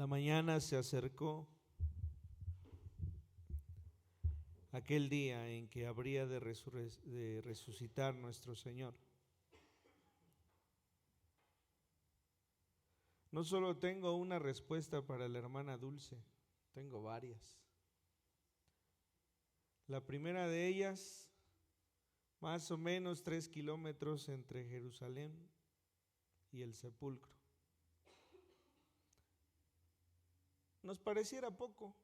La mañana se acercó, aquel día en que habría de resucitar nuestro Señor. No solo tengo una respuesta para la hermana Dulce, tengo varias. La primera de ellas, más o menos 3 kilómetros entre Jerusalén y el sepulcro. Nos pareciera poco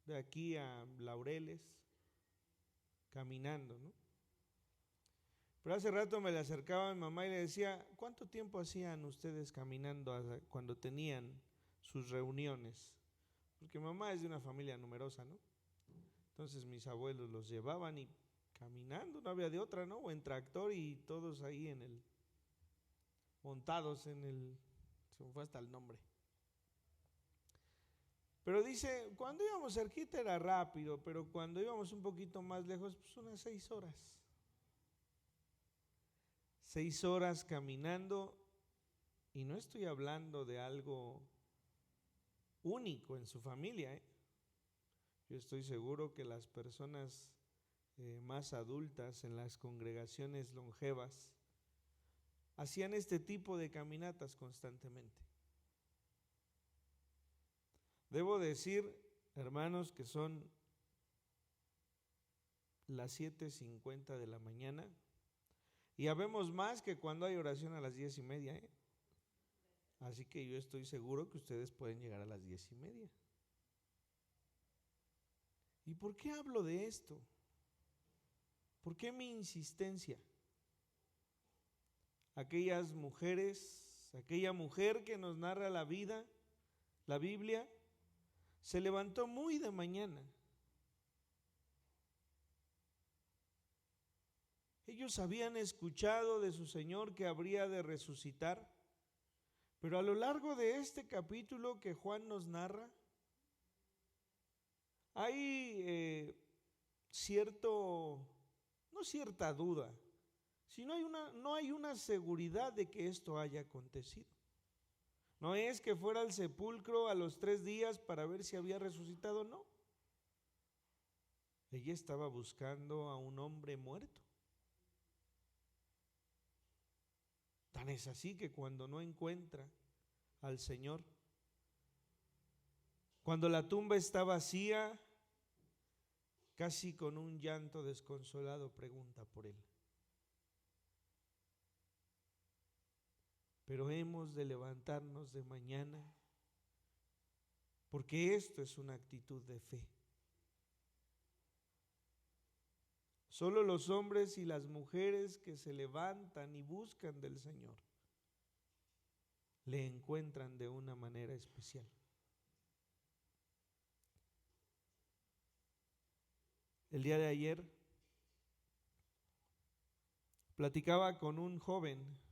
de aquí a Laureles, caminando, ¿no? Pero hace rato me le acercaba a mi mamá y le decía, ¿cuánto tiempo hacían ustedes caminando cuando tenían sus reuniones? Porque mamá es de una familia numerosa, ¿no? Entonces mis abuelos los llevaban y caminando, no había de otra, ¿no? O en tractor y todos ahí montados en el, se me fue hasta el nombre. Pero dice, cuando íbamos cerquita era rápido, pero cuando íbamos un poquito más lejos, pues unas 6 horas. 6 horas caminando, y no estoy hablando de algo único en su familia, ¿eh? Yo estoy seguro que las personas más adultas en las congregaciones longevas hacían este tipo de caminatas constantemente. Debo decir, hermanos, que son las 7:50 de la mañana y habemos más que cuando hay oración a las 10:30, ¿eh? Así que yo estoy seguro que ustedes pueden llegar a las 10:30. ¿Y por qué hablo de esto? ¿Por qué mi insistencia? Aquellas mujeres, aquella mujer que nos narra la vida, la Biblia, se levantó muy de mañana. Ellos habían escuchado de su Señor que habría de resucitar, pero a lo largo de este capítulo que Juan nos narra, hay no cierta duda, sino no hay una seguridad de que esto haya acontecido. No es que fuera al sepulcro a los 3 días para ver si había resucitado, no. Ella estaba buscando a un hombre muerto. Tan es así que cuando no encuentra al Señor, cuando la tumba está vacía, casi con un llanto desconsolado pregunta por él. Pero hemos de levantarnos de mañana, porque esto es una actitud de fe. Solo los hombres y las mujeres que se levantan y buscan del Señor le encuentran de una manera especial. El día de ayer platicaba con un joven,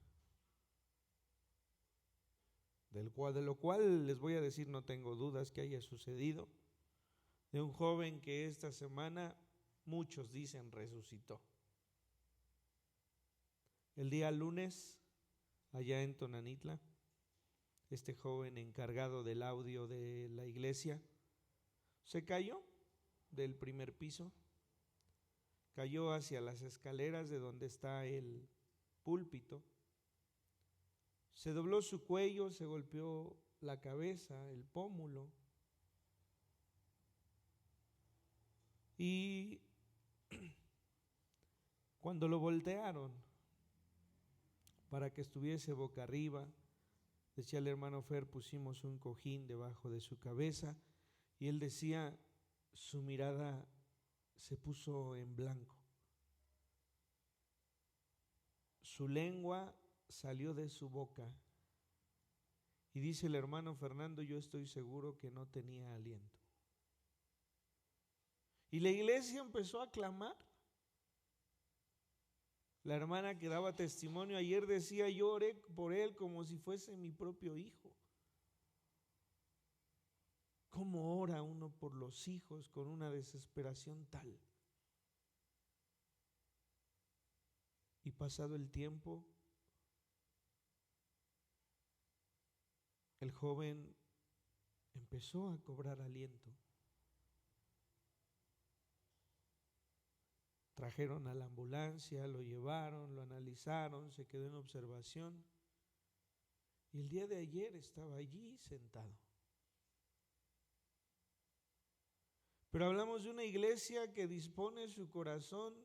de lo cual les voy a decir, no tengo dudas que haya sucedido, de un joven que esta semana muchos dicen resucitó. El día lunes, allá en Tonanitla, este joven encargado del audio de la iglesia se cayó del primer piso, cayó hacia las escaleras de donde está el púlpito, se dobló su cuello, se golpeó la cabeza, el pómulo, y cuando lo voltearon para que estuviese boca arriba, decía el hermano Fer, pusimos un cojín debajo de su cabeza y él decía, su mirada se puso en blanco. Su lengua salió de su boca y dice el hermano Fernando, yo estoy seguro que no tenía aliento. Y la iglesia empezó a clamar. La hermana que daba testimonio ayer decía, yo oré por él como si fuese mi propio hijo. ¿Cómo ora uno por los hijos con una desesperación tal? Y pasado el tiempo, el joven empezó a cobrar aliento. Trajeron a la ambulancia, lo llevaron, lo analizaron, se quedó en observación. Y el día de ayer estaba allí sentado. Pero hablamos de una iglesia que dispone su corazón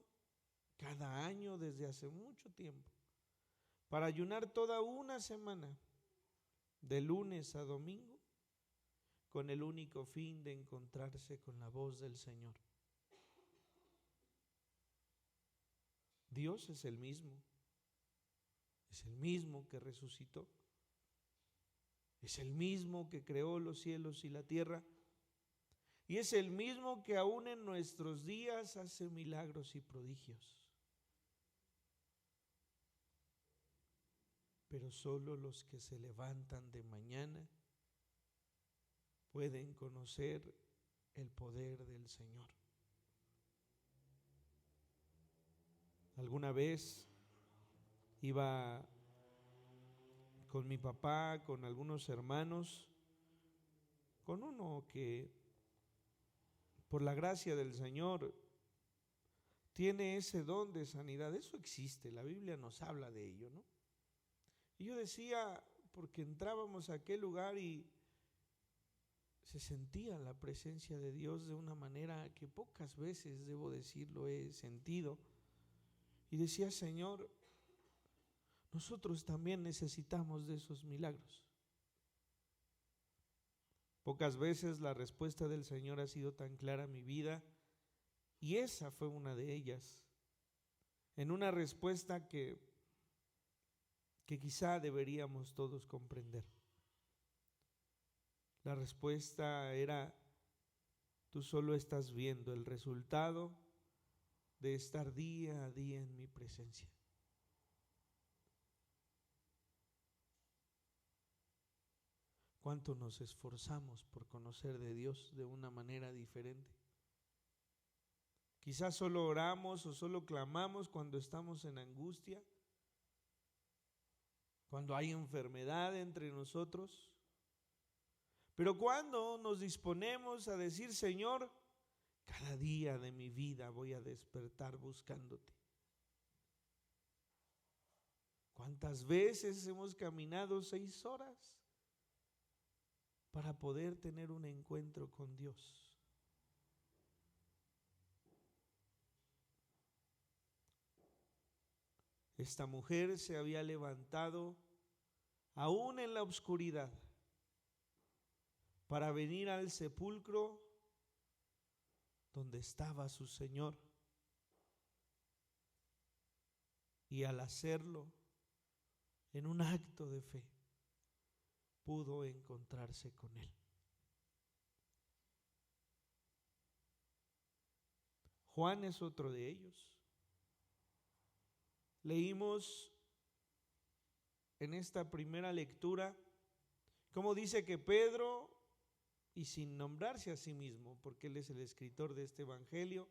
cada año desde hace mucho tiempo para ayunar toda una semana, de lunes a domingo, con el único fin de encontrarse con la voz del Señor. Dios es el mismo que resucitó, es el mismo que creó los cielos y la tierra, y es el mismo que aún en nuestros días hace milagros y prodigios. Pero solo los que se levantan de mañana pueden conocer el poder del Señor. Alguna vez iba con mi papá, con algunos hermanos, con uno que por la gracia del Señor tiene ese don de sanidad. Eso existe, la Biblia nos habla de ello, ¿no? Y yo decía, porque entrábamos a aquel lugar y se sentía la presencia de Dios de una manera que pocas veces, debo decirlo, he sentido. Y decía, Señor, nosotros también necesitamos de esos milagros. Pocas veces la respuesta del Señor ha sido tan clara en mi vida, y esa fue una de ellas. En una respuesta que quizá deberíamos todos comprender. La respuesta era: tú solo estás viendo el resultado de estar día a día en mi presencia. ¿Cuánto nos esforzamos por conocer de Dios de una manera diferente? Quizás solo oramos o solo clamamos cuando estamos en angustia, cuando hay enfermedad entre nosotros. Pero cuando nos disponemos a decir, Señor, cada día de mi vida voy a despertar buscándote. ¿Cuántas veces hemos caminado 6 horas para poder tener un encuentro con Dios? Esta mujer se había levantado aún en la oscuridad para venir al sepulcro donde estaba su Señor, y al hacerlo en un acto de fe pudo encontrarse con Él. Juan es otro de ellos. Leímos en esta primera lectura cómo dice que Pedro, y sin nombrarse a sí mismo, porque él es el escritor de este evangelio,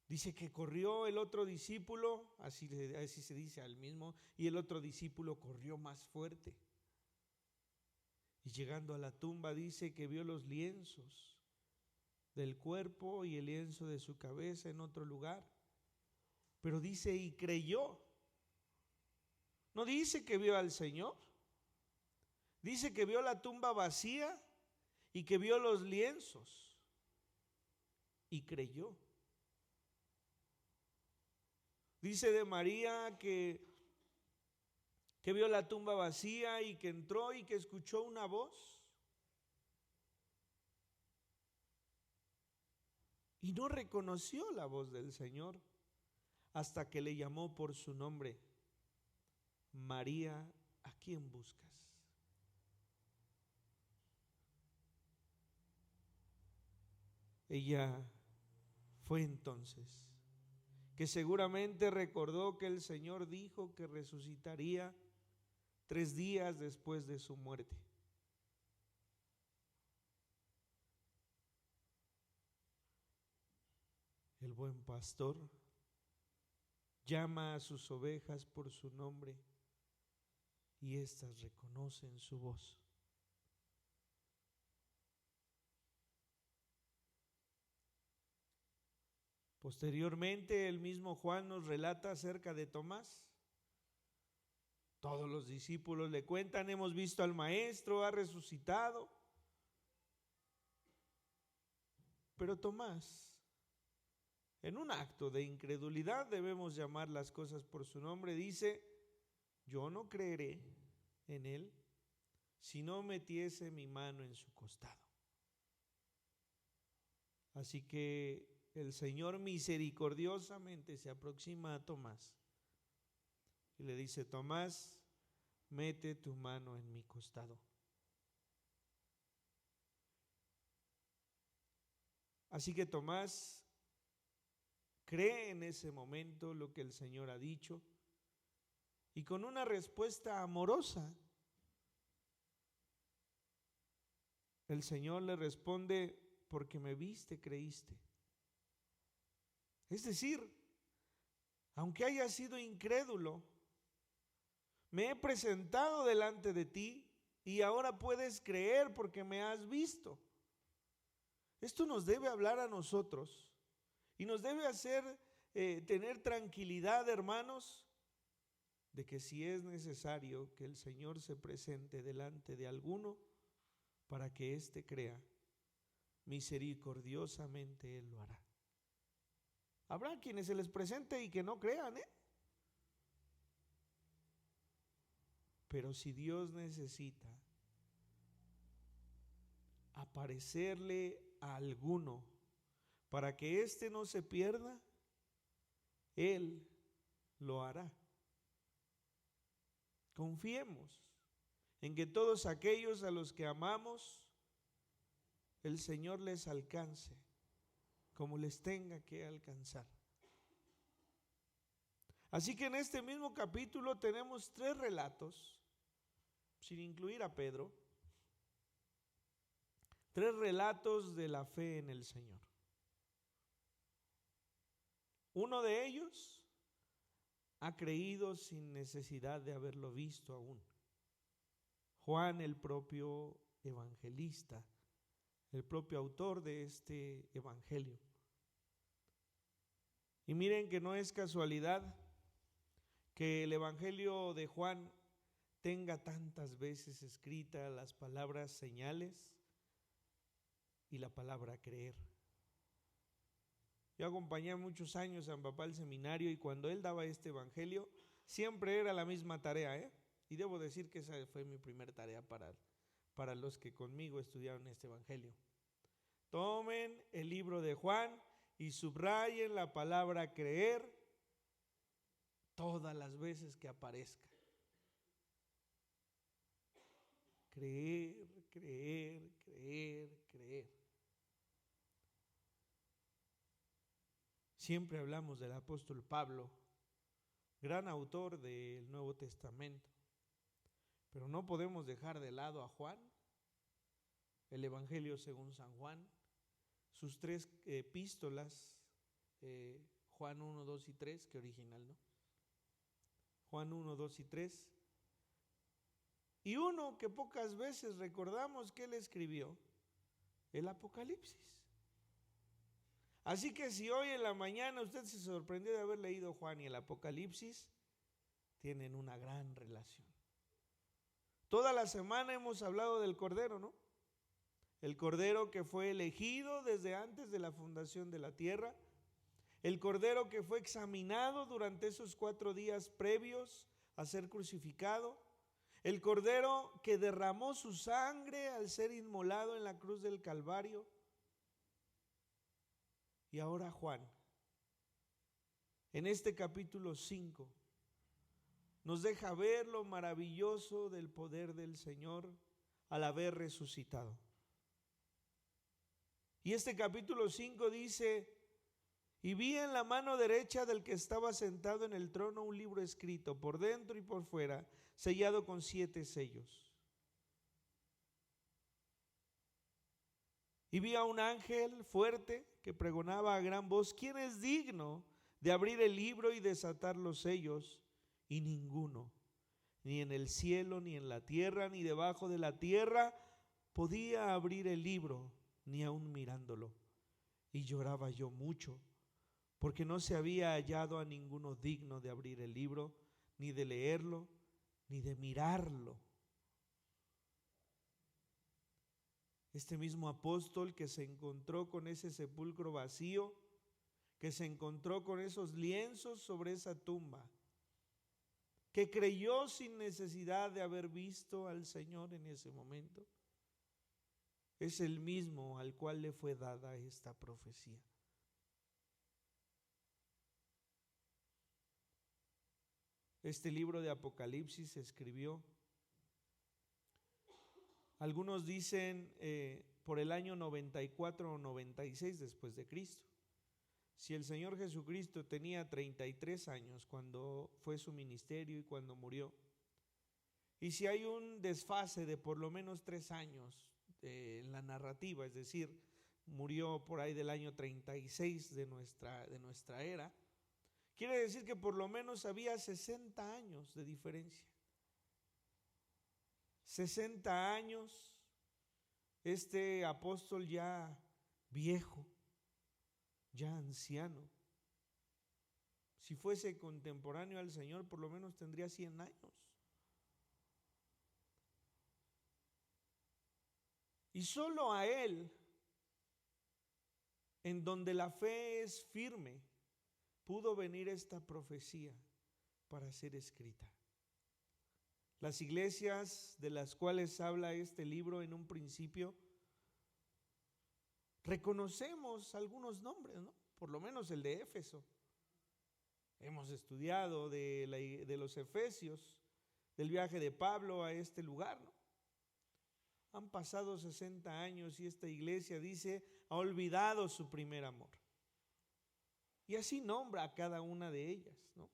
dice que corrió el otro discípulo, así se dice al mismo, y el otro discípulo corrió más fuerte. Y llegando a la tumba dice que vio los lienzos del cuerpo y el lienzo de su cabeza en otro lugar. Pero dice, y creyó. No dice que vio al Señor. Dice que vio la tumba vacía y que vio los lienzos. Y creyó. Dice de María que vio la tumba vacía y que entró y que escuchó una voz. Y no reconoció la voz del Señor hasta que le llamó por su nombre: María, ¿a quién buscas? Ella fue entonces que seguramente recordó que el Señor dijo que resucitaría 3 días después de su muerte. El buen pastor llama a sus ovejas por su nombre y éstas reconocen su voz. Posteriormente, el mismo Juan nos relata acerca de Tomás. Todos los discípulos le cuentan: hemos visto al Maestro, ha resucitado. Pero Tomás, en un acto de incredulidad, debemos llamar las cosas por su nombre, dice: yo no creeré en él si no metiese mi mano en su costado. Así que el Señor misericordiosamente se aproxima a Tomás y le dice: Tomás, mete tu mano en mi costado. Así que Tomás cree en ese momento lo que el Señor ha dicho, y con una respuesta amorosa, el Señor le responde: porque me viste, creíste. Es decir, aunque haya sido incrédulo, me he presentado delante de ti y ahora puedes creer porque me has visto. Esto nos debe hablar a nosotros y nos debe hacer tener tranquilidad, hermanos, de que si es necesario que el Señor se presente delante de alguno para que éste crea, misericordiosamente Él lo hará. Habrá quienes se les presente y que no crean, pero si Dios necesita aparecerle a alguno para que éste no se pierda, Él lo hará. Confiemos en que todos aquellos a los que amamos, el Señor les alcance como les tenga que alcanzar. Así que en este mismo capítulo tenemos 3 relatos, sin incluir a Pedro, 3 relatos de la fe en el Señor. Uno de ellos ha creído sin necesidad de haberlo visto aún. Juan, el propio evangelista, el propio autor de este evangelio. Y miren que no es casualidad que el evangelio de Juan tenga tantas veces escritas las palabras señales y la palabra creer. Yo acompañé muchos años a mi papá al seminario y cuando él daba este evangelio siempre era la misma tarea, y debo decir que esa fue mi primera tarea para los que conmigo estudiaron este evangelio. Tomen el libro de Juan y subrayen la palabra creer todas las veces que aparezca. Creer, creer, creer, creer. Siempre hablamos del apóstol Pablo, gran autor del Nuevo Testamento, pero no podemos dejar de lado a Juan, el Evangelio según San Juan, sus 3 epístolas, Juan 1, 2 y 3, que original, ¿no? Juan 1, 2 y 3. Y uno que pocas veces recordamos que él escribió, el Apocalipsis. Así que si hoy en la mañana usted se sorprendió de haber leído Juan y el Apocalipsis, tienen una gran relación. Toda la semana hemos hablado del Cordero, ¿no? El Cordero que fue elegido desde antes de la fundación de la tierra, el Cordero que fue examinado durante esos 4 días previos a ser crucificado, el Cordero que derramó su sangre al ser inmolado en la cruz del Calvario. Y ahora Juan, en este capítulo 5, nos deja ver lo maravilloso del poder del Señor al haber resucitado. Y este capítulo 5 dice: y vi en la mano derecha del que estaba sentado en el trono un libro escrito por dentro y por fuera, sellado con 7 sellos. Y vi a un ángel fuerte que pregonaba a gran voz: ¿quién es digno de abrir el libro y desatar los sellos? Y ninguno, ni en el cielo, ni en la tierra, ni debajo de la tierra, podía abrir el libro, ni aun mirándolo. Y lloraba yo mucho, porque no se había hallado a ninguno digno de abrir el libro, ni de leerlo, ni de mirarlo. Este mismo apóstol que se encontró con ese sepulcro vacío, que se encontró con esos lienzos sobre esa tumba, que creyó sin necesidad de haber visto al Señor en ese momento, es el mismo al cual le fue dada esta profecía. Este libro de Apocalipsis se escribió, algunos dicen por el año 94 o 96 después de Cristo. Si el Señor Jesucristo tenía 33 años cuando fue su ministerio y cuando murió, y si hay un desfase de por lo menos 3 años en la narrativa, es decir, murió por ahí del año 36 de nuestra era, quiere decir que por lo menos había 60 años de diferencia. 60 años, este apóstol ya viejo, ya anciano. Si fuese contemporáneo al Señor, por lo menos tendría 100 años. Y solo a Él, en donde la fe es firme, pudo venir esta profecía para ser escrita. Las iglesias de las cuales habla este libro en un principio, reconocemos algunos nombres, ¿no? Por lo menos el de Éfeso. Hemos estudiado de los efesios, del viaje de Pablo a este lugar, ¿no? Han pasado 60 años y esta iglesia dice, ha olvidado su primer amor. Y así nombra a cada una de ellas, ¿no?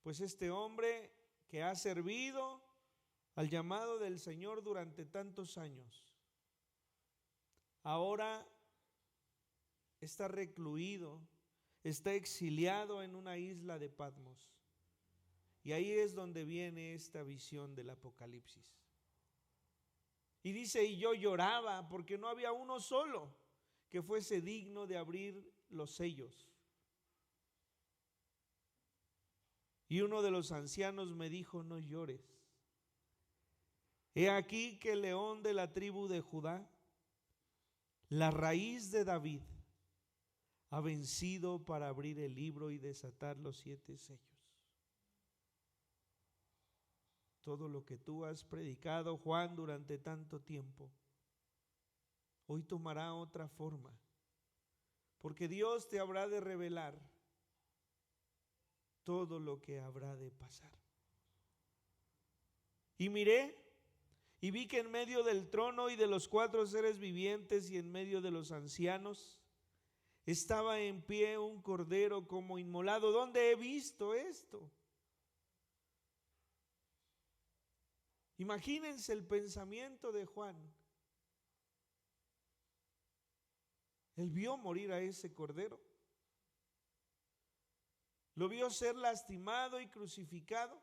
Pues este hombre que ha servido al llamado del Señor durante tantos años, ahora está recluido, está exiliado en una isla de Patmos. Y ahí es donde viene esta visión del Apocalipsis. Y dice, y yo lloraba porque no había uno solo que fuese digno de abrir los sellos. Y uno de los ancianos me dijo, no llores. He aquí que el león de la tribu de Judá, la raíz de David, ha vencido para abrir el libro y desatar los 7 sellos. Todo lo que tú has predicado, Juan, durante tanto tiempo, hoy tomará otra forma, porque Dios te habrá de revelar todo lo que habrá de pasar. Y miré y vi que en medio del trono y de los 4 seres vivientes y en medio de los ancianos estaba en pie un cordero como inmolado. ¿Dónde he visto esto? Imagínense el pensamiento de Juan. Él vio morir a ese cordero. Lo vio ser lastimado y crucificado,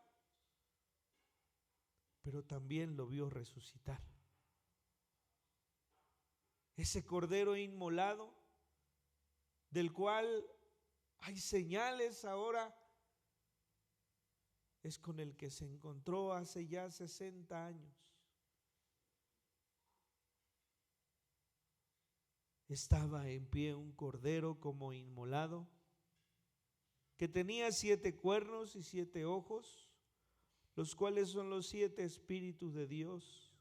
pero también lo vio resucitar. Ese cordero inmolado, del cual hay señales ahora, es con el que se encontró hace ya 60 años. Estaba en pie un cordero como inmolado, que tenía 7 cuernos y 7 ojos, los cuales son los 7 espíritus de Dios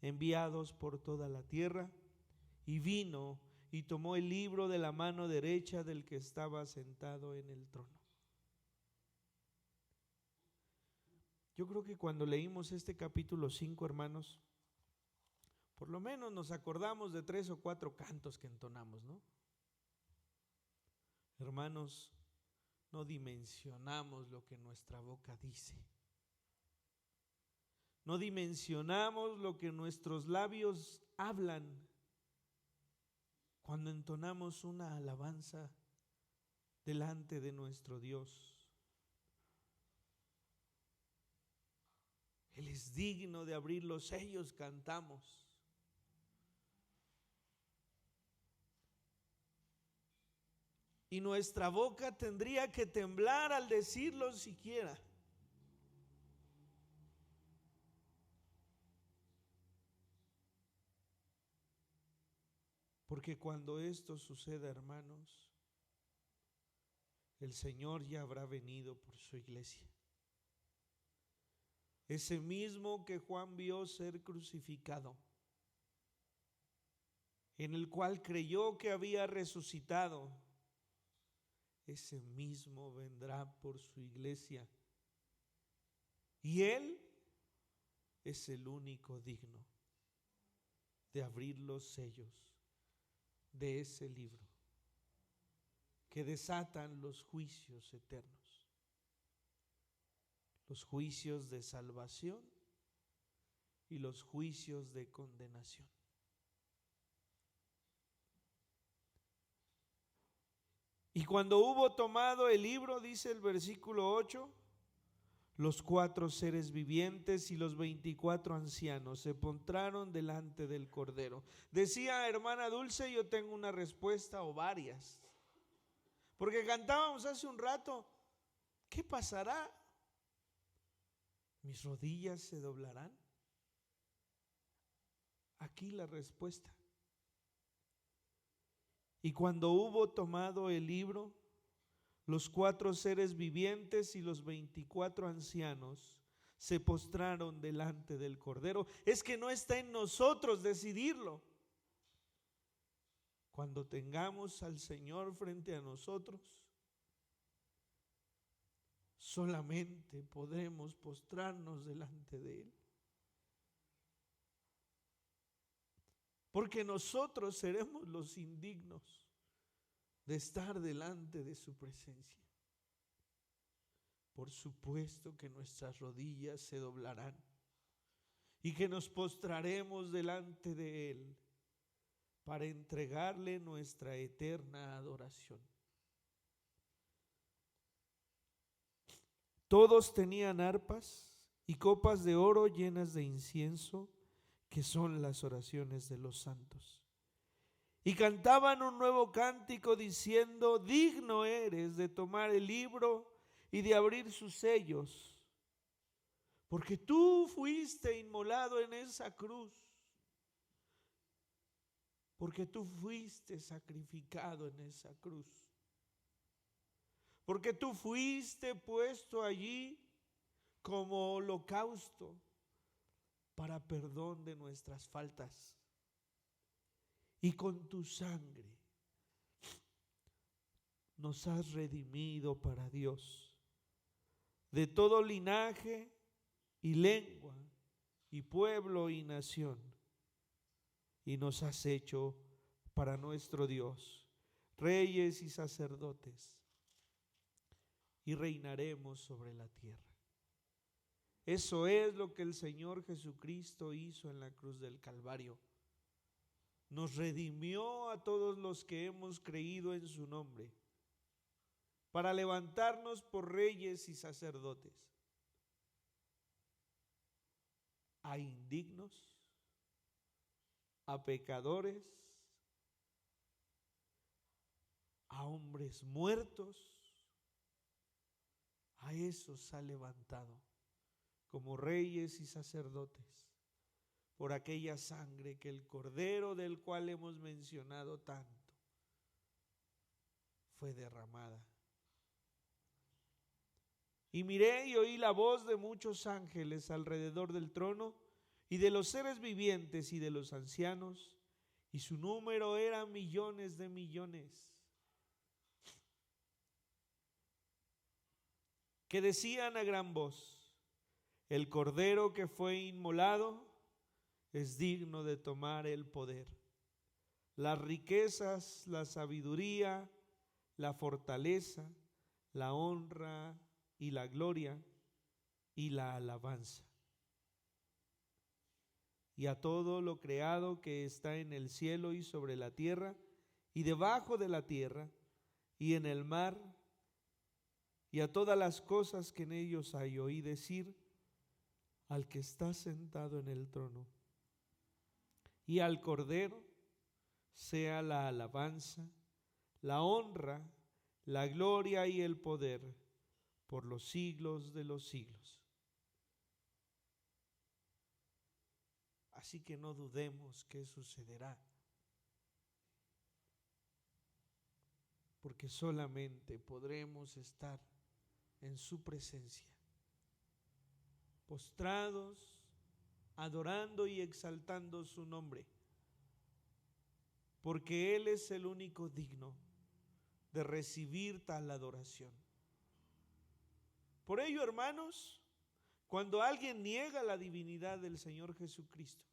enviados por toda la tierra, y vino y tomó el libro de la mano derecha del que estaba sentado en el trono. Yo creo que cuando leímos este capítulo 5, hermanos, por lo menos nos acordamos de 3 o 4 cantos que entonamos, ¿no? Hermanos, no dimensionamos lo que nuestra boca dice. No dimensionamos lo que nuestros labios hablan cuando entonamos una alabanza delante de nuestro Dios. Él es digno de abrir los sellos, cantamos. Y nuestra boca tendría que temblar al decirlo siquiera. Porque cuando esto suceda, hermanos, el Señor ya habrá venido por su iglesia. Ese mismo que Juan vio ser crucificado, en el cual creyó que había resucitado, ese mismo vendrá por su iglesia. Y Él es el único digno de abrir los sellos de ese libro que desatan los juicios eternos, los juicios de salvación y los juicios de condenación. Y cuando hubo tomado el libro, dice el versículo 8, los 4 seres vivientes y los 24 ancianos se postraron delante del Cordero. Decía hermana Dulce, yo tengo una respuesta o varias. Porque cantábamos hace un rato, ¿qué pasará? ¿Mis rodillas se doblarán? Aquí la respuesta. Y cuando hubo tomado el libro, los 4 seres vivientes y los 24 ancianos se postraron delante del Cordero. Es que no está en nosotros decidirlo. Cuando tengamos al Señor frente a nosotros, solamente podremos postrarnos delante de Él. Porque nosotros seremos los indignos de estar delante de su presencia. Por supuesto que nuestras rodillas se doblarán y que nos postraremos delante de Él para entregarle nuestra eterna adoración. Todos tenían arpas y copas de oro llenas de incienso, que son las oraciones de los santos. Y cantaban un nuevo cántico diciendo: digno eres de tomar el libro y de abrir sus sellos, porque tú fuiste inmolado en esa cruz, porque tú fuiste sacrificado en esa cruz, porque tú fuiste puesto allí como holocausto para perdón de nuestras faltas. Y con tu sangre nos has redimido para Dios de todo linaje y lengua y pueblo y nación. Y nos has hecho para nuestro Dios reyes y sacerdotes, y reinaremos sobre la tierra. Eso es lo que el Señor Jesucristo hizo en la cruz del Calvario. Nos redimió a todos los que hemos creído en su nombre, para levantarnos por reyes y sacerdotes, a indignos, a pecadores, a hombres muertos. A esos ha levantado como reyes y sacerdotes por aquella sangre que el Cordero, del cual hemos mencionado tanto, fue derramada. Y miré y oí la voz de muchos ángeles alrededor del trono, y de los seres vivientes y de los ancianos, y su número era millones de millones, que decían a gran voz: el Cordero que fue inmolado es digno de tomar el poder, las riquezas, la sabiduría, la fortaleza, la honra y la gloria y la alabanza. Y a todo lo creado que está en el cielo y sobre la tierra y debajo de la tierra y en el mar, y a todas las cosas que en ellos hay, oí decir al que está sentado en el trono y al Cordero sea la alabanza, la honra la gloria y el poder por los siglos de los siglos. Así que no dudemos qué sucederá, porque solamente podremos estar en su presencia, postrados, adorando y exaltando su nombre, porque Él es el único digno de recibir tal adoración. Por ello, hermanos, cuando alguien niega la divinidad del Señor Jesucristo,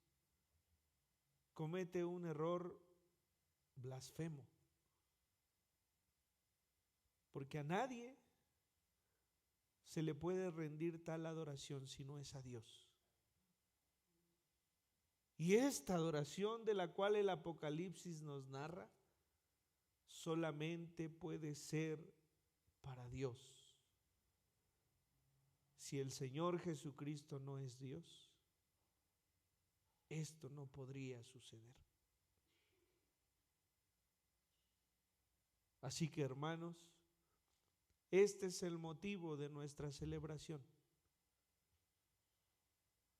comete un error blasfemo, porque a nadie se le puede rendir tal adoración si no es a Dios. Y esta adoración de la cual el Apocalipsis nos narra, solamente puede ser para Dios. Si el Señor Jesucristo no es Dios, esto no podría suceder. Así que, hermanos, este es el motivo de nuestra celebración.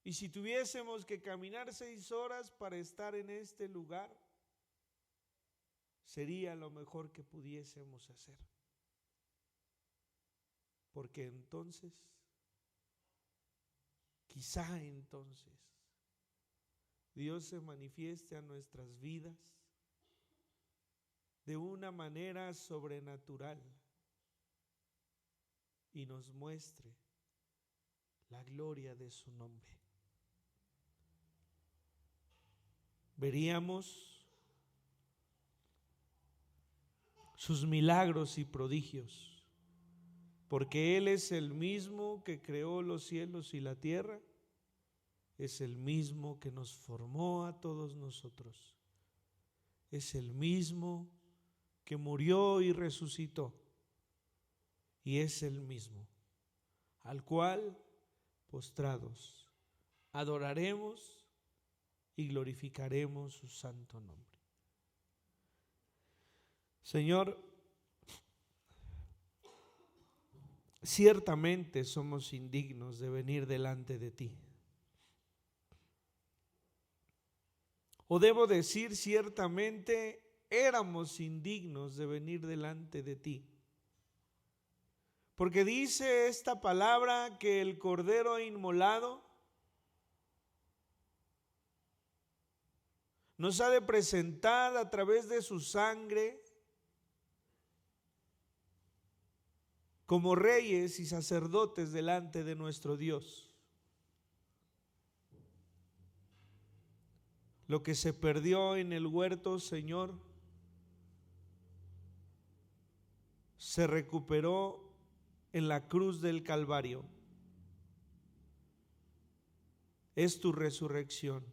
Y si tuviésemos que caminar 6 horas para estar en este lugar, sería lo mejor que pudiésemos hacer. Porque entonces, quizá entonces, Dios se manifieste a nuestras vidas de una manera sobrenatural y nos muestre la gloria de su nombre. Veríamos sus milagros y prodigios, porque Él es el mismo que creó los cielos y la tierra, es el mismo que nos formó a todos nosotros, es el mismo que murió y resucitó, y es el mismo al cual postrados adoraremos y glorificaremos su santo nombre. Señor, ciertamente somos indignos de venir delante de ti. O debo decir, ciertamente éramos indignos de venir delante de ti. Porque dice esta palabra que el Cordero inmolado nos ha de presentar a través de su sangre como reyes y sacerdotes delante de nuestro Dios. Lo que se perdió en el huerto, Señor, se recuperó en la cruz del Calvario. Es tu resurrección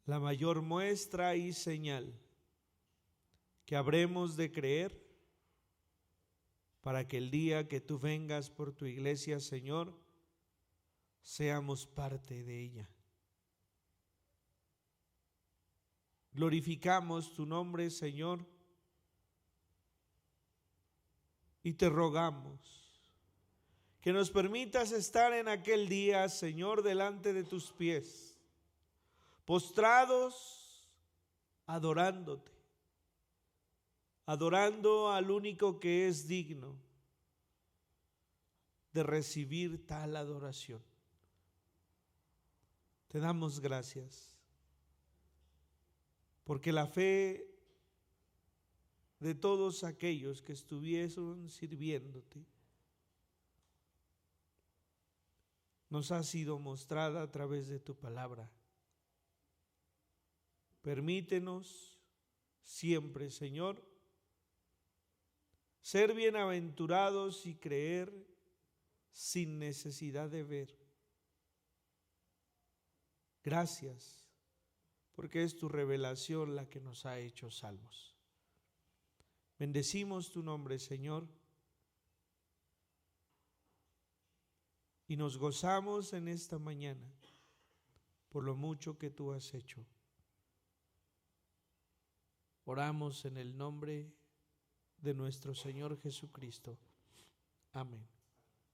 la mayor muestra y señal que habremos de creer para que el día que tú vengas por tu iglesia, Señor, seamos parte de ella. Glorificamos tu nombre, Señor, y te rogamos que nos permitas estar en aquel día, Señor, delante de tus pies, postrados, adorándote, adorando al único que es digno de recibir tal adoración. Te damos gracias, porque la fe de todos aquellos que estuvieron sirviéndote nos ha sido mostrada a través de tu palabra. Permítenos siempre, Señor, ser bienaventurados y creer sin necesidad de ver. Gracias, porque es tu revelación la que nos ha hecho salvos. Bendecimos tu nombre, Señor, y nos gozamos en esta mañana por lo mucho que tú has hecho. Oramos en el nombre de nuestro Señor Jesucristo. Amén.